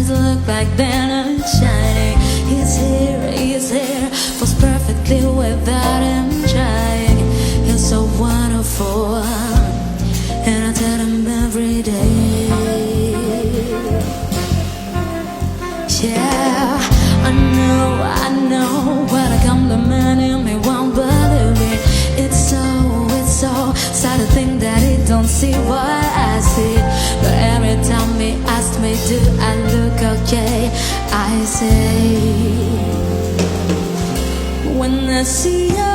diamonds look like they're not shining. He's here, falls perfectly without him trying. He's so wonderful, and I tell him every day. Yeah, I know what I compliment him, he won't believe me. It's so sad to think that he don't see what I see. But every time he asks me, do I look okay? I say, when I see you